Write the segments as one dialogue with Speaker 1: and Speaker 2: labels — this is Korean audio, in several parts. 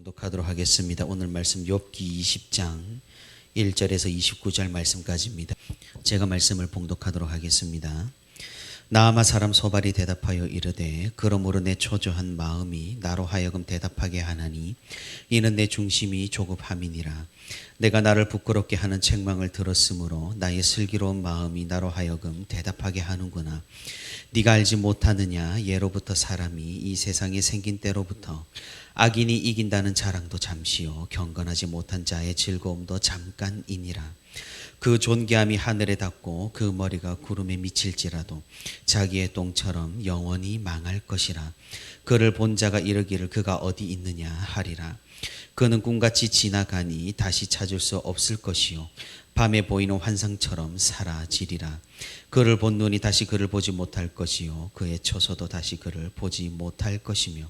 Speaker 1: 봉독하도록 하겠습니다. 오늘 말씀 욥기 20장 1절에서 29절 말씀까지입니다. 제가 말씀을 봉독하도록 하겠습니다. 나아마 사람 소발이 대답하여 이르되 그러므로 내 초조한 마음이 나로 하여금 대답하게 하나니 이는 내 중심이 조급함이니라. 내가 나를 부끄럽게 하는 책망을 들었으므로 나의 슬기로운 마음이 나로 하여금 대답하게 하는구나. 네가 알지 못하느냐. 예로부터 사람이 이 세상에 생긴 때로부터 악인이 이긴다는 자랑도 잠시요 경건하지 못한 자의 즐거움도 잠깐이니라. 그 존귀함이 하늘에 닿고 그 머리가 구름에 미칠지라도 자기의 똥처럼 영원히 망할 것이라. 그를 본 자가 이르기를 그가 어디 있느냐 하리라. 그는 꿈같이 지나가니 다시 찾을 수 없을 것이요 밤에 보이는 환상처럼 사라지리라. 그를 본 눈이 다시 그를 보지 못할 것이요 그의 처소도 다시 그를 보지 못할 것이며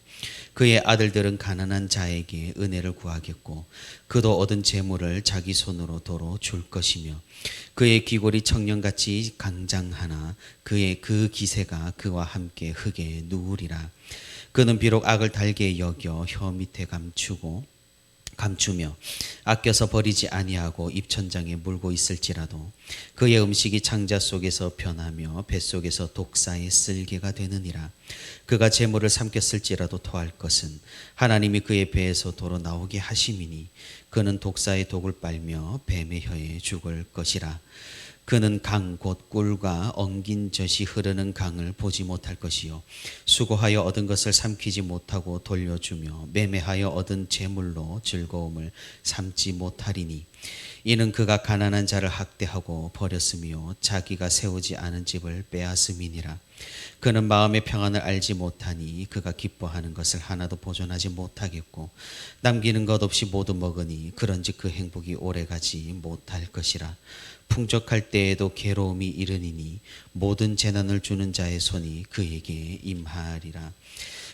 Speaker 1: 그의 아들들은 가난한 자에게 은혜를 구하겠고 그도 얻은 재물을 자기 손으로 도로 줄 것이며 그의 귀골이 청년같이 강장하나 그의 그 기세가 그와 함께 흙에 누우리라. 그는 비록 악을 달게 여겨 혀 밑에 감추며 아껴서 버리지 아니하고 입천장에 물고 있을지라도 그의 음식이 창자 속에서 변하며 뱃속에서 독사의 쓸개가 되느니라. 그가 재물을 삼켰을지라도 토할 것은 하나님이 그의 배에서 도로 나오게 하심이니 그는 독사의 독을 빨며 뱀의 혀에 죽을 것이라. 그는 강 곧 꿀과 엉긴 젖이 흐르는 강을 보지 못할 것이요 수고하여 얻은 것을 삼키지 못하고 돌려주며 매매하여 얻은 재물로 즐거움을 삼지 못하리니 이는 그가 가난한 자를 학대하고 버렸으며 자기가 세우지 않은 집을 빼앗음이니라. 그는 마음의 평안을 알지 못하니 그가 기뻐하는 것을 하나도 보존하지 못하겠고 남기는 것 없이 모두 먹으니 그런즉 그 행복이 오래가지 못할 것이라. 풍족할 때에도 괴로움이 이르니니 모든 재난을 주는 자의 손이 그에게 임하리라.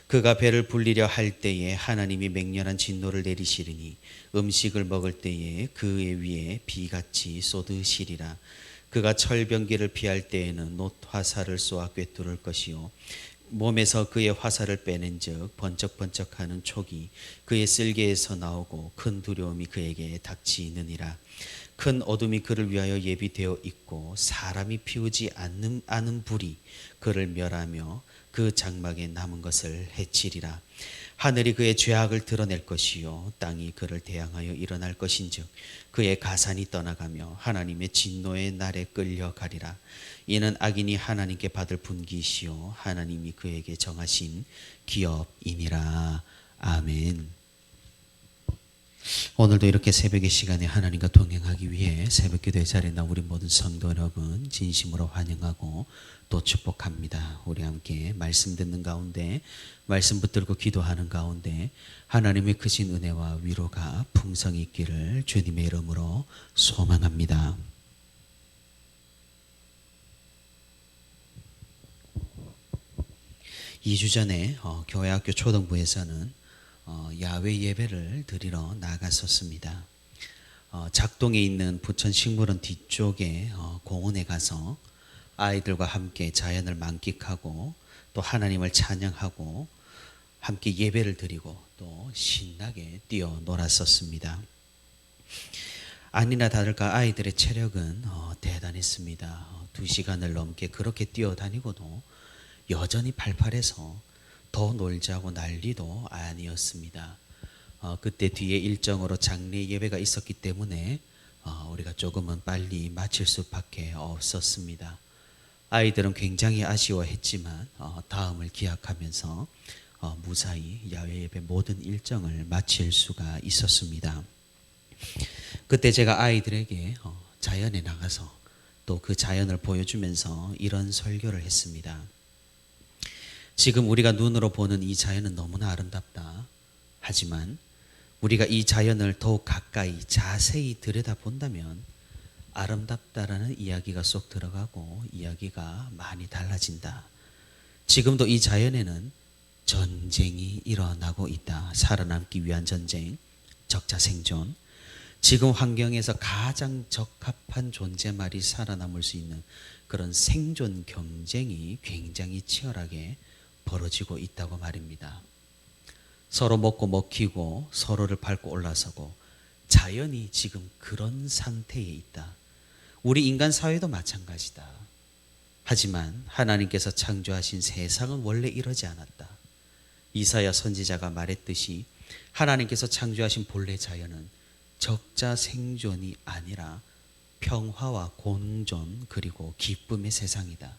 Speaker 1: 그가 배를 불리려 할 때에 하나님이 맹렬한 진노를 내리시리니 음식을 먹을 때에 그의 위에 비같이 쏟으시리라. 그가 철병기를 피할 때에는 놋 화살을 쏘아 꿰뚫을 것이요 몸에서 그의 화살을 빼낸 즉 번쩍번쩍하는 촉이 그의 쓸개에서 나오고 큰 두려움이 그에게 닥치느니라. 큰 어둠이 그를 위하여 예비되어 있고 사람이 피우지 않은 불이 그를 멸하며 그 장막에 남은 것을 해치리라. 하늘이 그의 죄악을 드러낼 것이요 땅이 그를 대항하여 일어날 것인즉 그의 가산이 떠나가며 하나님의 진노의 날에 끌려가리라. 이는 악인이 하나님께 받을 분기시요 하나님이 그에게 정하신 기업이니라. 아멘. 오늘도 이렇게 새벽의 시간에 하나님과 동행하기 위해 새벽기도의 자리에 나온 우리 모든 성도 여러분 진심으로 환영하고 또 축복합니다. 우리 함께 말씀 듣는 가운데 말씀 붙들고 기도하는 가운데 하나님의 크신 은혜와 위로가 풍성히 있기를 주님의 이름으로 소망합니다. 이 주 전에 교회 학교 초등부에서는 야외 예배를 드리러 나갔었습니다. 작동에 있는 부천식물원 뒤쪽에 공원에 가서 아이들과 함께 자연을 만끽하고 또 하나님을 찬양하고 함께 예배를 드리고 또 신나게 뛰어놀았었습니다. 아니나 다를까 아이들의 체력은 대단했습니다. 2시간을 넘게 그렇게 뛰어다니고도 여전히 팔팔해서 더 놀자고 난리도 아니었습니다. 그때 뒤에 일정으로 장례 예배가 있었기 때문에 우리가 조금은 빨리 마칠 수밖에 없었습니다. 아이들은 굉장히 아쉬워했지만 다음을 기약하면서 무사히 야외 예배 모든 일정을 마칠 수가 있었습니다. 그때 제가 아이들에게 자연에 나가서 또 그 자연을 보여주면서 이런 설교를 했습니다. 지금 우리가 눈으로 보는 이 자연은 너무나 아름답다. 하지만 우리가 이 자연을 더욱 가까이 자세히 들여다본다면 아름답다라는 이야기가 쏙 들어가고 이야기가 많이 달라진다. 지금도 이 자연에는 전쟁이 일어나고 있다. 살아남기 위한 전쟁, 적자 생존. 지금 환경에서 가장 적합한 존재만이 살아남을 수 있는 그런 생존 경쟁이 굉장히 치열하게 벌어지고 있다고 말입니다. 서로 먹고 먹히고 서로를 밟고 올라서고 자연이 지금 그런 상태에 있다. 우리 인간 사회도 마찬가지다. 하지만 하나님께서 창조하신 세상은 원래 이러지 않았다. 이사야 선지자가 말했듯이 하나님께서 창조하신 본래 자연은 적자 생존이 아니라 평화와 공존 그리고 기쁨의 세상이다.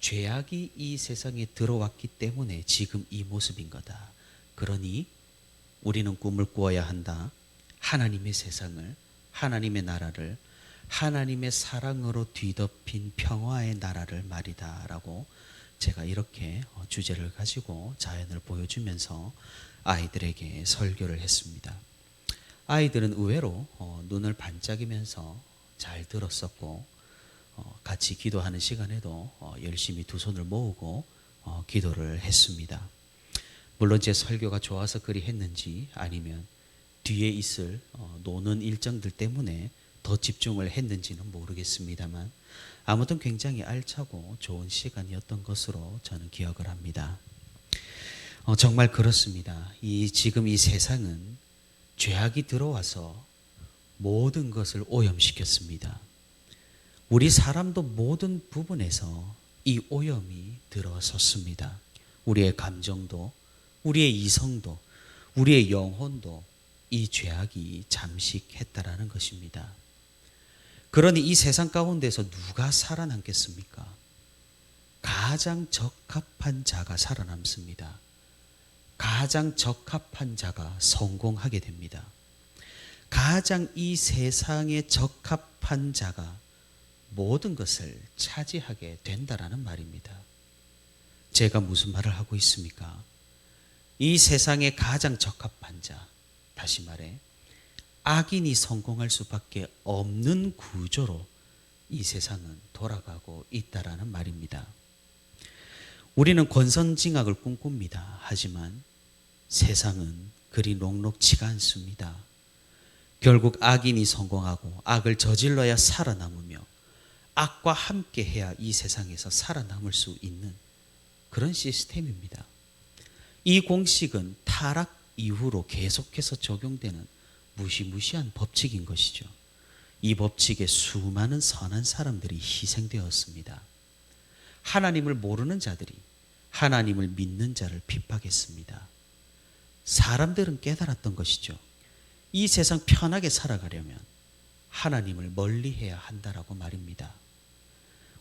Speaker 1: 죄악이 이 세상에 들어왔기 때문에 지금 이 모습인 거다. 그러니 우리는 꿈을 꾸어야 한다. 하나님의 세상을, 하나님의 나라를, 하나님의 사랑으로 뒤덮인 평화의 나라를 말이다 라고 제가 이렇게 주제를 가지고 자연을 보여주면서 아이들에게 설교를 했습니다. 아이들은 의외로 눈을 반짝이면서 잘 들었었고 같이 기도하는 시간에도 열심히 두 손을 모으고 기도를 했습니다. 물론 제 설교가 좋아서 그리 했는지 아니면 뒤에 있을 노는 일정들 때문에 더 집중을 했는지는 모르겠습니다만 아무튼 굉장히 알차고 좋은 시간이었던 것으로 저는 기억을 합니다. 정말 그렇습니다. 지금 이 세상은 죄악이 들어와서 모든 것을 오염시켰습니다. 우리 사람도 모든 부분에서 이 오염이 들어섰습니다. 우리의 감정도, 우리의 이성도, 우리의 영혼도 이 죄악이 잠식했다라는 것입니다. 그러니 이 세상 가운데서 누가 살아남겠습니까? 가장 적합한 자가 살아남습니다. 가장 적합한 자가 성공하게 됩니다. 가장 이 세상에 적합한 자가 모든 것을 차지하게 된다라는 말입니다. 제가 무슨 말을 하고 있습니까? 이 세상에 가장 적합한 자, 다시 말해 악인이 성공할 수밖에 없는 구조로 이 세상은 돌아가고 있다라는 말입니다. 우리는 권선징악을 꿈꿉니다. 하지만 세상은 그리 녹록지가 않습니다. 결국 악인이 성공하고 악을 저질러야 살아남으며 악과 함께 해야 이 세상에서 살아남을 수 있는 그런 시스템입니다. 이 공식은 타락 이후로 계속해서 적용되는 무시무시한 법칙인 것이죠. 이 법칙에 수많은 선한 사람들이 희생되었습니다. 하나님을 모르는 자들이 하나님을 믿는 자를 핍박했습니다. 사람들은 깨달았던 것이죠. 이 세상 편하게 살아가려면 하나님을 멀리해야 한다라고 말입니다.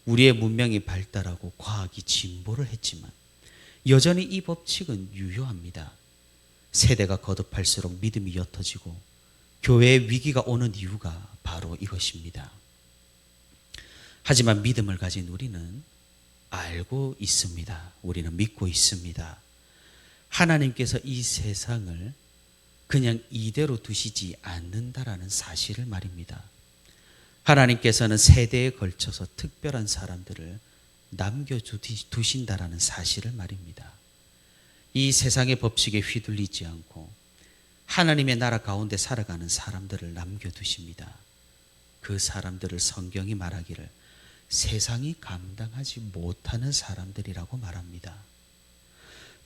Speaker 1: 우리의 문명이 발달하고 과학이 진보를 했지만 여전히 이 법칙은 유효합니다. 세대가 거듭할수록 믿음이 옅어지고 교회의 위기가 오는 이유가 바로 이것입니다. 하지만 믿음을 가진 우리는 알고 있습니다. 우리는 믿고 있습니다. 하나님께서 이 세상을 그냥 이대로 두시지 않는다라는 사실을 말입니다. 하나님께서는 세대에 걸쳐서 특별한 사람들을 남겨두신다라는 사실을 말입니다. 이 세상의 법칙에 휘둘리지 않고 하나님의 나라 가운데 살아가는 사람들을 남겨두십니다. 그 사람들을 성경이 말하기를 세상이 감당하지 못하는 사람들이라고 말합니다.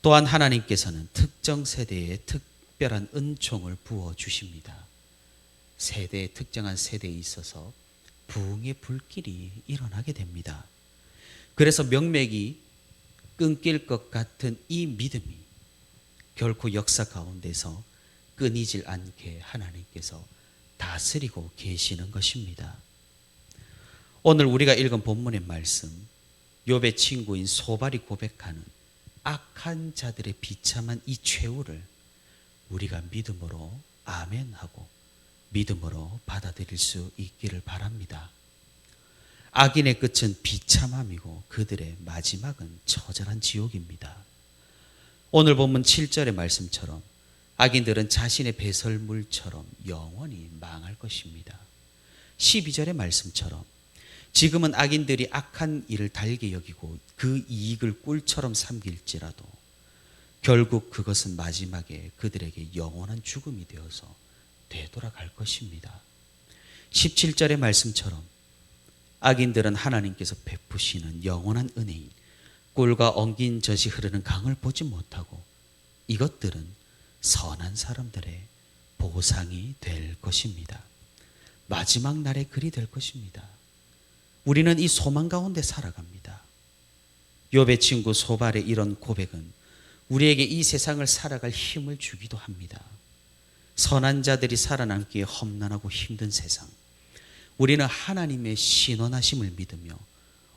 Speaker 1: 또한 하나님께서는 특정 세대에 특별한 은총을 부어주십니다. 특정한 세대에 있어서 부흥의 불길이 일어나게 됩니다. 그래서 명맥이 끊길 것 같은 이 믿음이 결코 역사 가운데서 끊이질 않게 하나님께서 다스리고 계시는 것입니다. 오늘 우리가 읽은 본문의 말씀, 욥의 친구인 소발이 고백하는 악한 자들의 비참한 이 최후를 우리가 믿음으로 아멘하고 믿음으로 받아들일 수 있기를 바랍니다. 악인의 끝은 비참함이고 그들의 마지막은 처절한 지옥입니다. 오늘 본문 7절의 말씀처럼 악인들은 자신의 배설물처럼 영원히 망할 것입니다. 12절의 말씀처럼 지금은 악인들이 악한 일을 달게 여기고 그 이익을 꿀처럼 삼길지라도 결국 그것은 마지막에 그들에게 영원한 죽음이 되어서 되돌아갈 것입니다. 17절의 말씀처럼 악인들은 하나님께서 베푸시는 영원한 은혜인 꿀과 엉긴 젖이 흐르는 강을 보지 못하고 이것들은 선한 사람들의 보상이 될 것입니다. 마지막 날에 그리 될 것입니다. 우리는 이 소망 가운데 살아갑니다. 욥의 친구 소발의 이런 고백은 우리에게 이 세상을 살아갈 힘을 주기도 합니다. 선한 자들이 살아남기에 험난하고 힘든 세상, 우리는 하나님의 신원하심을 믿으며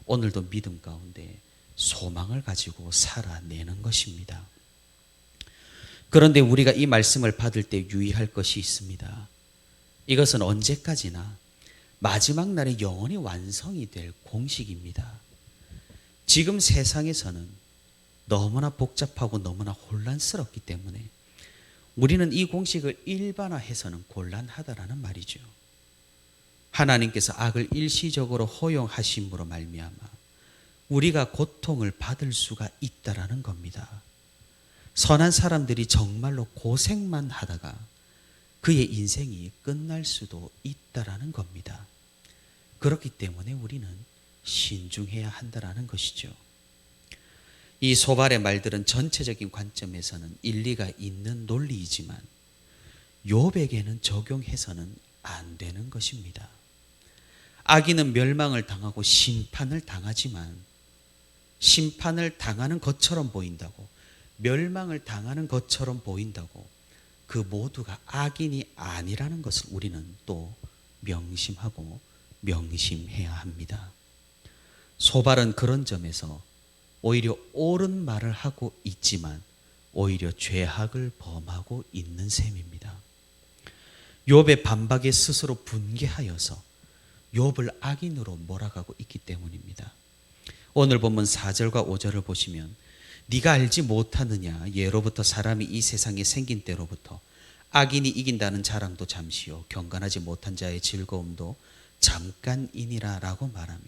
Speaker 1: 오늘도 믿음 가운데 소망을 가지고 살아내는 것입니다. 그런데 우리가 이 말씀을 받을 때 유의할 것이 있습니다. 이것은 언제까지나 마지막 날에 영원히 완성이 될 공식입니다. 지금 세상에서는 너무나 복잡하고 너무나 혼란스럽기 때문에 우리는 이 공식을 일반화해서는 곤란하다라는 말이죠. 하나님께서 악을 일시적으로 허용하심으로 말미암아 우리가 고통을 받을 수가 있다라는 겁니다. 선한 사람들이 정말로 고생만 하다가 그의 인생이 끝날 수도 있다라는 겁니다. 그렇기 때문에 우리는 신중해야 한다라는 것이죠. 이 소발의 말들은 전체적인 관점에서는 일리가 있는 논리이지만 욥에게는 적용해서는 안 되는 것입니다. 악인은 멸망을 당하고 심판을 당하지만 심판을 당하는 것처럼 보인다고, 멸망을 당하는 것처럼 보인다고 그 모두가 악인이 아니라는 것을 우리는 또 명심하고 명심해야 합니다. 소발은 그런 점에서 오히려 옳은 말을 하고 있지만 오히려 죄악을 범하고 있는 셈입니다. 욥의 반박에 스스로 분개하여서 욥을 악인으로 몰아가고 있기 때문입니다. 오늘 본문 4절과 5절을 보시면 네가 알지 못하느냐, 예로부터 사람이 이 세상에 생긴 때로부터 악인이 이긴다는 자랑도 잠시요 경건하지 못한 자의 즐거움도 잠깐이니라 라고 말하며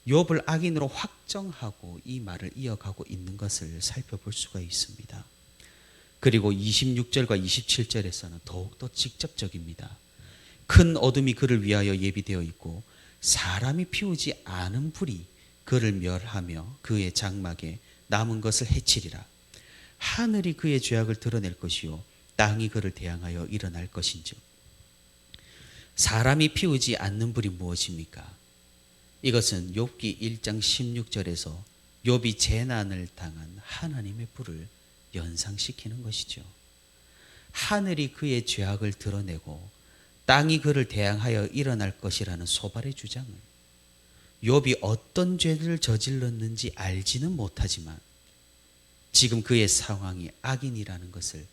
Speaker 1: 욥을 악인으로 확정하고 이 말을 이어가고 있는 것을 살펴볼 수가 있습니다. 그리고 26절과 27절에서는 더욱더 직접적입니다. 큰 어둠이 그를 위하여 예비되어 있고 사람이 피우지 않은 불이 그를 멸하며 그의 장막에 남은 것을 해치리라. 하늘이 그의 죄악을 드러낼 것이요 땅이 그를 대항하여 일어날 것인즉. 사람이 피우지 않는 불이 무엇입니까? 이것은 욥기 1장 16절에서 욥이 재난을 당한 하나님의 불을 연상시키는 것이죠. 하늘이 그의 죄악을 드러내고 땅이 그를 대항하여 일어날 것이라는 소발의 주장을 욥이 어떤 죄를 저질렀는지 알지는 못하지만 지금 그의 상황이 악인이라는 것을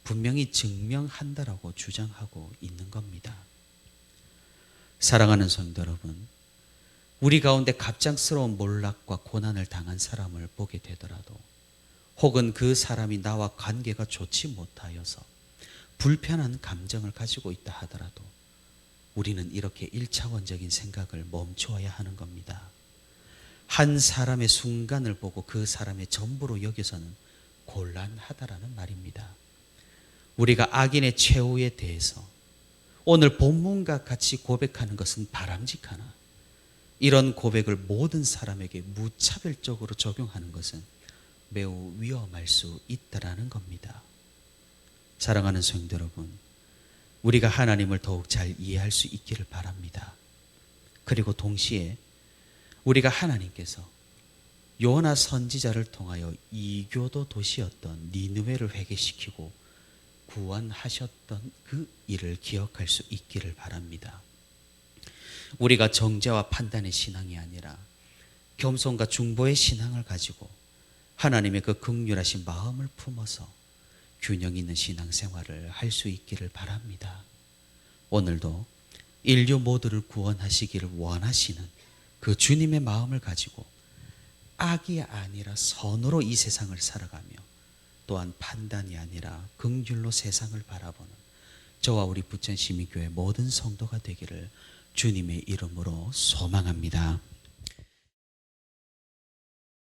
Speaker 1: 분명히 증명한다라고 주장하고 있는 겁니다. 사랑하는 성도 여러분, 우리 가운데 갑작스러운 몰락과 고난을 당한 사람을 보게 되더라도 혹은 그 사람이 나와 관계가 좋지 못하여서 불편한 감정을 가지고 있다 하더라도 우리는 이렇게 1차원적인 생각을 멈추어야 하는 겁니다. 한 사람의 순간을 보고 그 사람의 전부로 여겨서는 곤란하다라는 말입니다. 우리가 악인의 최후에 대해서 오늘 본문과 같이 고백하는 것은 바람직하나 이런 고백을 모든 사람에게 무차별적으로 적용하는 것은 매우 위험할 수 있다라는 겁니다. 사랑하는 성도 여러분, 우리가 하나님을 더욱 잘 이해할 수 있기를 바랍니다. 그리고 동시에 우리가 하나님께서 요나 선지자를 통하여 이교도 도시였던 니느웨를 회개시키고 구원하셨던 그 일을 기억할 수 있기를 바랍니다. 우리가 정죄와 판단의 신앙이 아니라 겸손과 중보의 신앙을 가지고 하나님의 그 긍휼하신 마음을 품어서 균형 있는 신앙생활을 할 수 있기를 바랍니다. 오늘도 인류 모두를 구원하시기를 원하시는 그 주님의 마음을 가지고 악이 아니라 선으로 이 세상을 살아가며 또한 판단이 아니라 긍휼로 세상을 바라보는 저와 우리 부천시민교회 모든 성도가 되기를 주님의 이름으로 소망합니다.